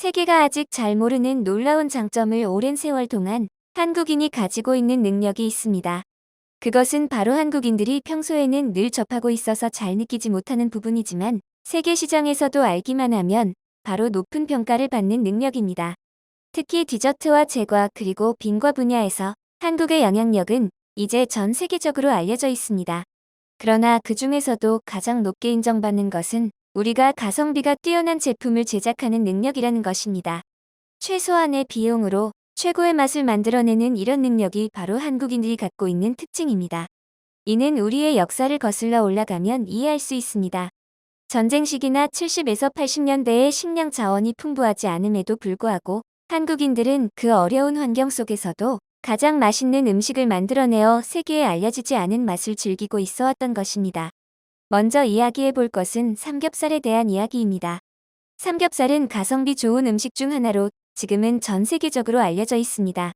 세계가 아직 잘 모르는 놀라운 장점을 오랜 세월 동안 한국인이 가지고 있는 능력이 있습니다. 그것은 바로 한국인들이 평소에는 늘 접하고 있어서 잘 느끼지 못하는 부분이지만 세계 시장에서도 알기만 하면 바로 높은 평가를 받는 능력입니다. 특히 디저트와 제과 그리고 빈과 분야에서 한국의 영향력은 이제 전 세계적으로 알려져 있습니다. 그러나 그 중에서도 가장 높게 인정받는 것은 우리가 가성비가 뛰어난 제품을 제작하는 능력이라는 것입니다. 최소한의 비용으로 최고의 맛을 만들어내는 이런 능력이 바로 한국인들이 갖고 있는 특징입니다. 이는 우리의 역사를 거슬러 올라가면 이해할 수 있습니다. 전쟁 시기나 70에서 80년대의 식량 자원이 풍부하지 않음에도 불구하고 한국인들은 그 어려운 환경 속에서도 가장 맛있는 음식을 만들어내어 세계에 알려지지 않은 맛을 즐기고 있어 왔던 것입니다. 먼저 이야기해 볼 것은 삼겹살에 대한 이야기입니다. 삼겹살은 가성비 좋은 음식 중 하나로 지금은 전 세계적으로 알려져 있습니다.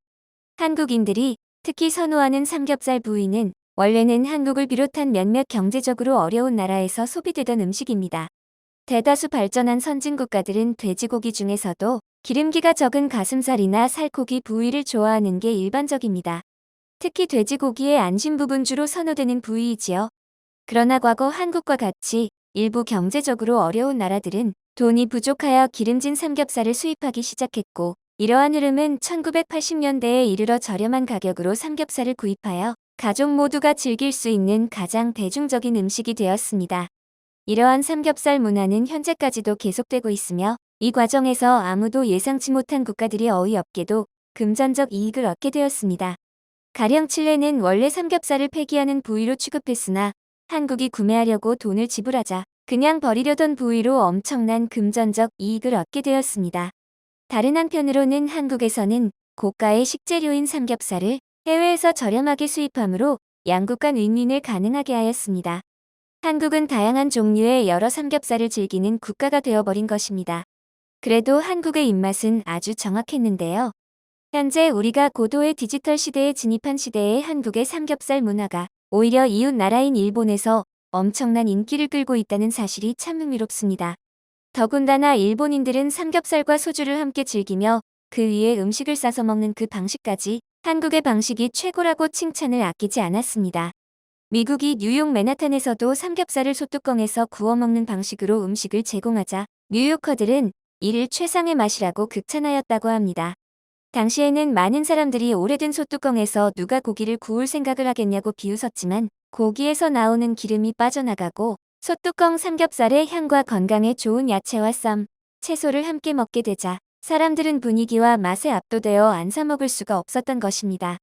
한국인들이 특히 선호하는 삼겹살 부위는 원래는 한국을 비롯한 몇몇 경제적으로 어려운 나라에서 소비되던 음식입니다. 대다수 발전한 선진 국가들은 돼지고기 중에서도 기름기가 적은 가슴살이나 살코기 부위를 좋아하는 게 일반적입니다. 특히 돼지고기의 안심 부분주로 선호되는 부위이지요. 그러나 과거 한국과 같이 일부 경제적으로 어려운 나라들은 돈이 부족하여 기름진 삼겹살을 수입하기 시작했고, 이러한 흐름은 1980년대에 이르러 저렴한 가격으로 삼겹살을 구입하여 가족 모두가 즐길 수 있는 가장 대중적인 음식이 되었습니다. 이러한 삼겹살 문화는 현재까지도 계속되고 있으며 이 과정에서 아무도 예상치 못한 국가들이 어이없게도 금전적 이익을 얻게 되었습니다. 가령 칠레는 원래 삼겹살을 폐기하는 부위로 취급했으나 한국이 구매하려고 돈을 지불하자 그냥 버리려던 부위로 엄청난 금전적 이익을 얻게 되었습니다. 다른 한편으로는 한국에서는 고가의 식재료인 삼겹살을 해외에서 저렴하게 수입하므로 양국 간 윈윈을 가능하게 하였습니다. 한국은 다양한 종류의 여러 삼겹살을 즐기는 국가가 되어버린 것입니다. 그래도 한국의 입맛은 아주 정확했는데요. 현재 우리가 고도의 디지털 시대에 진입한 시대의 한국의 삼겹살 문화가 오히려 이웃 나라인 일본에서 엄청난 인기를 끌고 있다는 사실이 참 흥미롭습니다. 더군다나 일본인들은 삼겹살과 소주를 함께 즐기며 그 위에 음식을 싸서 먹는 그 방식까지 한국의 방식이 최고라고 칭찬을 아끼지 않았습니다. 미국이 뉴욕 맨하탄에서도 삼겹살을 소뚜껑에서 구워 먹는 방식으로 음식을 제공하자 뉴요커들은 이를 최상의 맛이라고 극찬하였다고 합니다. 당시에는 많은 사람들이 오래된 소뚜껑에서 누가 고기를 구울 생각을 하겠냐고 비웃었지만 고기에서 나오는 기름이 빠져나가고 소뚜껑 삼겹살의 향과 건강에 좋은 야채와 쌈, 채소를 함께 먹게 되자 사람들은 분위기와 맛에 압도되어 안 사 먹을 수가 없었던 것입니다.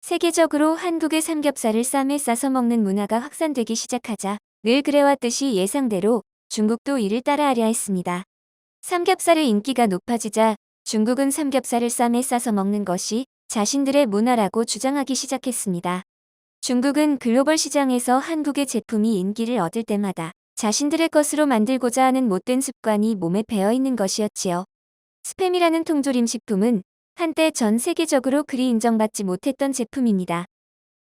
세계적으로 한국의 삼겹살을 쌈에 싸서 먹는 문화가 확산되기 시작하자 늘 그래왔듯이 예상대로 중국도 이를 따라하려 했습니다. 삼겹살의 인기가 높아지자 중국은 삼겹살을 쌈에 싸서 먹는 것이 자신들의 문화라고 주장하기 시작했습니다. 중국은 글로벌 시장에서 한국의 제품이 인기를 얻을 때마다 자신들의 것으로 만들고자 하는 못된 습관이 몸에 배어있는 것이었지요. 스팸이라는 통조림 식품은 한때 전 세계적으로 그리 인정받지 못했던 제품입니다.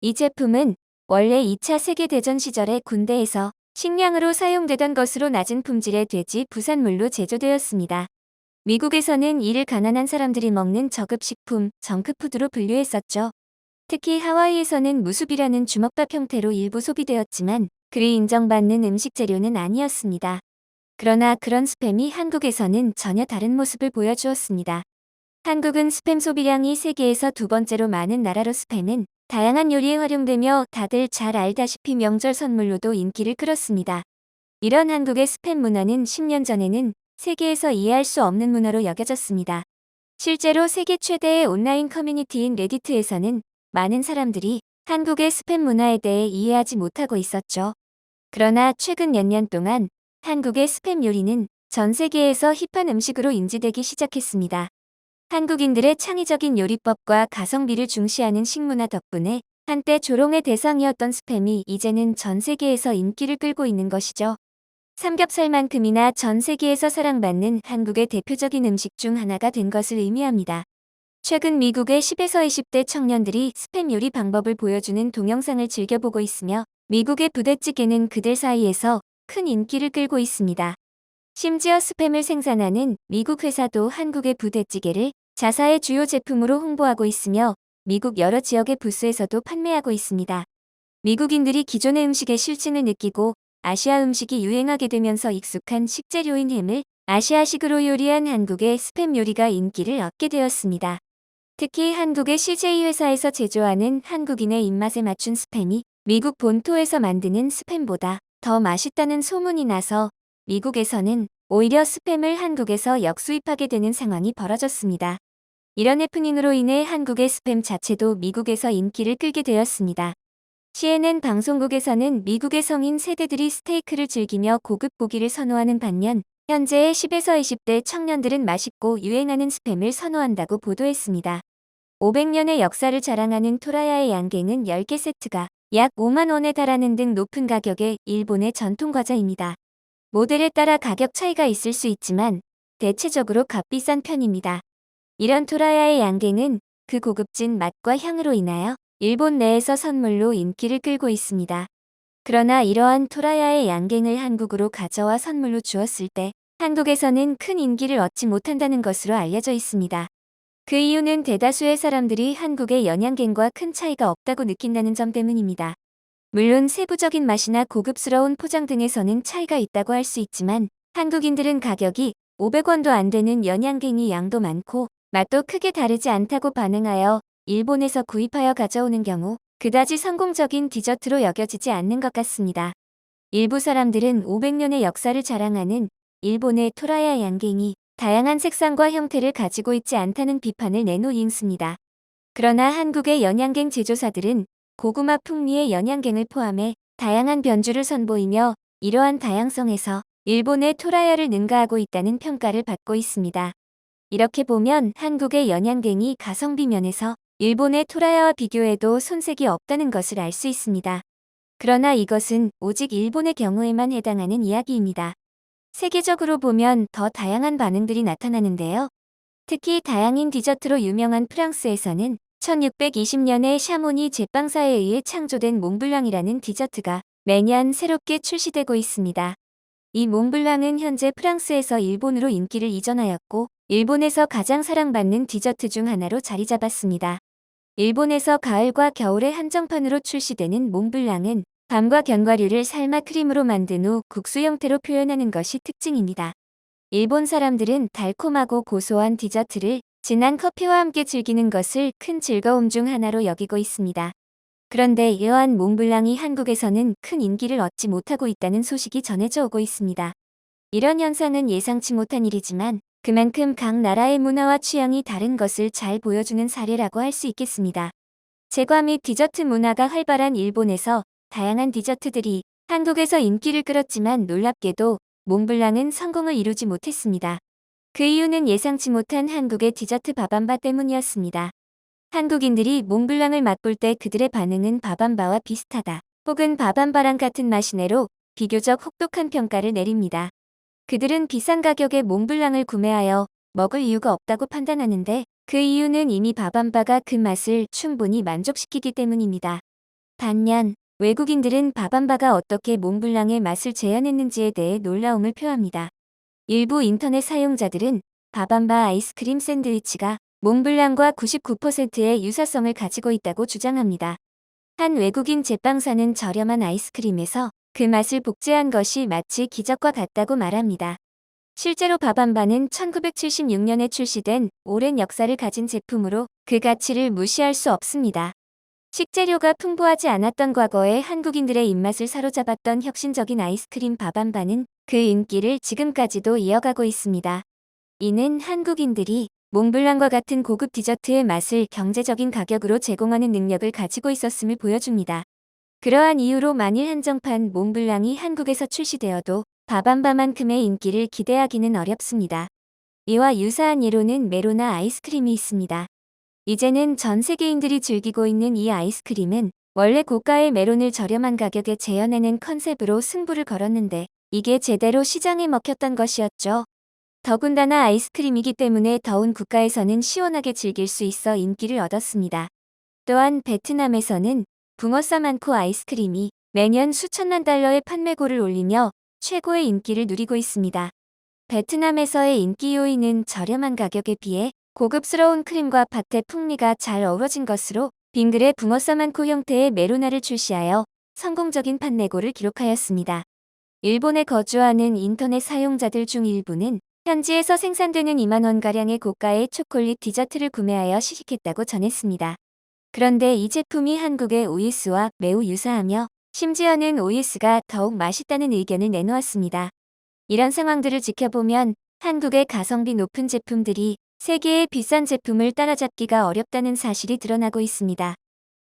이 제품은 원래 2차 세계대전 시절에 군대에서 식량으로 사용되던 것으로 낮은 품질의 돼지 부산물로 제조되었습니다. 미국에서는 이를 가난한 사람들이 먹는 저급식품, 정크푸드로 분류했었죠. 특히 하와이에서는 무수비라는 주먹밥 형태로 일부 소비되었지만 그리 인정받는 음식 재료는 아니었습니다. 그러나 그런 스팸이 한국에서는 전혀 다른 모습을 보여주었습니다. 한국은 스팸 소비량이 세계에서 두 번째로 많은 나라로 스팸은 다양한 요리에 활용되며 다들 잘 알다시피 명절 선물로도 인기를 끌었습니다. 이런 한국의 스팸 문화는 10년 전에는 세계에서 이해할 수 없는 문화로 여겨졌습니다. 실제로 세계 최대의 온라인 커뮤니티인 레디트에서는 많은 사람들이 한국의 스팸 문화에 대해 이해하지 못하고 있었죠. 그러나 최근 몇 년 동안 한국의 스팸 요리는 전 세계에서 힙한 음식으로 인지되기 시작했습니다. 한국인들의 창의적인 요리법과 가성비를 중시하는 식문화 덕분에 한때 조롱의 대상이었던 스팸이 이제는 전 세계에서 인기를 끌고 있는 것이죠. 삼겹살만큼이나 전 세계에서 사랑받는 한국의 대표적인 음식 중 하나가 된 것을 의미합니다. 최근 미국의 10에서 20대 청년들이 스팸 요리 방법을 보여주는 동영상을 즐겨보고 있으며 미국의 부대찌개는 그들 사이에서 큰 인기를 끌고 있습니다. 심지어 스팸을 생산하는 미국 회사도 한국의 부대찌개를 자사의 주요 제품으로 홍보하고 있으며 미국 여러 지역의 부스에서도 판매하고 있습니다. 미국인들이 기존의 음식의 실증을 느끼고 아시아 음식이 유행하게 되면서 익숙한 식재료인 햄을 아시아식으로 요리한 한국의 스팸 요리가 인기를 얻게 되었습니다. 특히 한국의 CJ 회사에서 제조하는 한국인의 입맛에 맞춘 스팸이 미국 본토에서 만드는 스팸보다 더 맛있다는 소문이 나서 미국에서는 오히려 스팸을 한국에서 역수입하게 되는 상황이 벌어졌습니다. 이런 해프닝으로 인해 한국의 스팸 자체도 미국에서 인기를 끌게 되었습니다. CNN 방송국에서는 미국의 성인 세대들이 스테이크를 즐기며 고급 고기를 선호하는 반면 현재의 10에서 20대 청년들은 맛있고 유행하는 스팸을 선호한다고 보도했습니다. 500년의 역사를 자랑하는 토라야의 양갱은 10개 세트가 약 5만 원에 달하는 등 높은 가격의 일본의 전통 과자입니다. 모델에 따라 가격 차이가 있을 수 있지만 대체적으로 값비싼 편입니다. 이런 토라야의 양갱은 그 고급진 맛과 향으로 인하여 일본 내에서 선물로 인기를 끌고 있습니다. 그러나 이러한 토라야의 양갱을 한국으로 가져와 선물로 주었을 때 한국에서는 큰 인기를 얻지 못한다는 것으로 알려져 있습니다. 그 이유는 대다수의 사람들이 한국의 연양갱과 큰 차이가 없다고 느낀다는 점 때문입니다. 물론 세부적인 맛이나 고급스러운 포장 등에서는 차이가 있다고 할 수 있지만 한국인들은 가격이 500원도 안 되는 연양갱이 양도 많고 맛도 크게 다르지 않다고 반응하여 일본에서 구입하여 가져오는 경우 그다지 성공적인 디저트로 여겨지지 않는 것 같습니다. 일부 사람들은 500년의 역사를 자랑하는 일본의 토라야 양갱이 다양한 색상과 형태를 가지고 있지 않다는 비판을 내놓습니다. 그러나 한국의 연양갱 제조사들은 고구마 풍미의 연양갱을 포함해 다양한 변주를 선보이며 이러한 다양성에서 일본의 토라야를 능가하고 있다는 평가를 받고 있습니다. 이렇게 보면 한국의 연양갱이 가성비 면에서 일본의 토라야와 비교해도 손색이 없다는 것을 알 수 있습니다. 그러나 이것은 오직 일본의 경우에만 해당하는 이야기입니다. 세계적으로 보면 더 다양한 반응들이 나타나는데요. 특히 다양인 디저트로 유명한 프랑스에서는 1620년에 샤모니 제빵사에 의해 창조된 몽블랑이라는 디저트가 매년 새롭게 출시되고 있습니다. 이 몽블랑은 현재 프랑스에서 일본으로 인기를 이전하였고 일본에서 가장 사랑받는 디저트 중 하나로 자리 잡았습니다. 일본에서 가을과 겨울에 한정판으로 출시되는 몽블랑은 밤과 견과류를 삶아 크림으로 만든 후 국수 형태로 표현하는 것이 특징입니다. 일본 사람들은 달콤하고 고소한 디저트를 진한 커피와 함께 즐기는 것을 큰 즐거움 중 하나로 여기고 있습니다. 그런데 이러한 몽블랑이 한국에서는 큰 인기를 얻지 못하고 있다는 소식이 전해져 오고 있습니다. 이런 현상은 예상치 못한 일이지만 그만큼 각 나라의 문화와 취향이 다른 것을 잘 보여주는 사례라고 할 수 있겠습니다. 제과 및 디저트 문화가 활발한 일본에서 다양한 디저트들이 한국에서 인기를 끌었지만 놀랍게도 몽블랑은 성공을 이루지 못했습니다. 그 이유는 예상치 못한 한국의 디저트 밥안바 때문이었습니다. 한국인들이 몽블랑을 맛볼 때 그들의 반응은 밥안바와 비슷하다 혹은 밥안바랑 같은 맛이네로 비교적 혹독한 평가를 내립니다. 그들은 비싼 가격의 몽블랑을 구매하여 먹을 이유가 없다고 판단하는데 그 이유는 이미 밥안바가 그 맛을 충분히 만족시키기 때문입니다. 반면 외국인들은 밥안바가 어떻게 몽블랑의 맛을 재현했는지에 대해 놀라움을 표합니다. 일부 인터넷 사용자들은 밥안바 아이스크림 샌드위치가 몽블랑과 99%의 유사성을 가지고 있다고 주장합니다. 한 외국인 제빵사는 저렴한 아이스크림에서 그 맛을 복제한 것이 마치 기적과 같다고 말합니다. 실제로 밥안바는 1976년에 출시된 오랜 역사를 가진 제품으로 그 가치를 무시할 수 없습니다. 식재료가 풍부하지 않았던 과거에 한국인들의 입맛을 사로잡았던 혁신적인 아이스크림 밥안바는 그 인기를 지금까지도 이어가고 있습니다. 이는 한국인들이 몽블랑과 같은 고급 디저트의 맛을 경제적인 가격으로 제공하는 능력을 가지고 있었음을 보여줍니다. 그러한 이유로 만일 한정판 몽블랑이 한국에서 출시되어도 밥안바만큼의 인기를 기대하기는 어렵습니다. 이와 유사한 예로는 메로나 아이스크림이 있습니다. 이제는 전 세계인들이 즐기고 있는 이 아이스크림은 원래 고가의 메론을 저렴한 가격에 재현해낸 컨셉으로 승부를 걸었는데 이게 제대로 시장에 먹혔던 것이었죠. 더군다나 아이스크림이기 때문에 더운 국가에서는 시원하게 즐길 수 있어 인기를 얻었습니다. 또한 베트남에서는 붕어싸 많고 아이스크림이 매년 수천만 달러의 판매고를 올리며 최고의 인기를 누리고 있습니다. 베트남에서의 인기 요인은 저렴한 가격에 비해 고급스러운 크림과 밭의 풍미가 잘 어우러진 것으로 빙글의 붕어쌈 한코 형태의 메로나를 출시하여 성공적인 판매고를 기록하였습니다. 일본에 거주하는 인터넷 사용자들 중 일부는 현지에서 생산되는 2만 원가량의 고가의 초콜릿 디저트를 구매하여 시식했다고 전했습니다. 그런데 이 제품이 한국의 OS와 매우 유사하며 심지어는 OS가 더욱 맛있다는 의견을 내놓았습니다. 이런 상황들을 지켜보면 한국의 가성비 높은 제품들이 세계의 비싼 제품을 따라잡기가 어렵다는 사실이 드러나고 있습니다.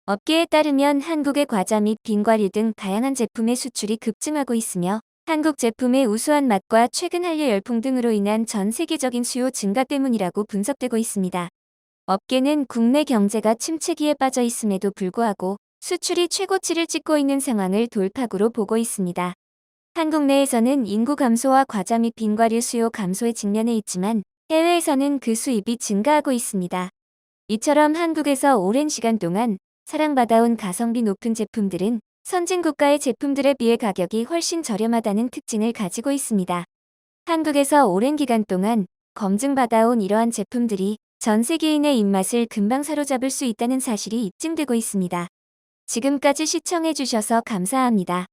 업계에 따르면 한국의 과자 및 빙과류 등 다양한 제품의 수출이 급증하고 있으며 한국 제품의 우수한 맛과 최근 한류 열풍 등으로 인한 전 세계적인 수요 증가 때문이라고 분석되고 있습니다. 업계는 국내 경제가 침체기에 빠져 있음에도 불구하고 수출이 최고치를 찍고 있는 상황을 돌파구로 보고 있습니다. 한국 내에서는 인구 감소와 과자 및 빙과류 수요 감소에 직면해 있지만 해외에서는 그 수입이 증가하고 있습니다. 이처럼 한국에서 오랜 시간 동안 사랑받아온 가성비 높은 제품들은 선진국가의 제품들에 비해 가격이 훨씬 저렴하다는 특징을 가지고 있습니다. 한국에서 오랜 기간 동안 검증받아온 이러한 제품들이 전 세계인의 입맛을 금방 사로잡을 수 있다는 사실이 입증되고 있습니다. 지금까지 시청해주셔서 감사합니다.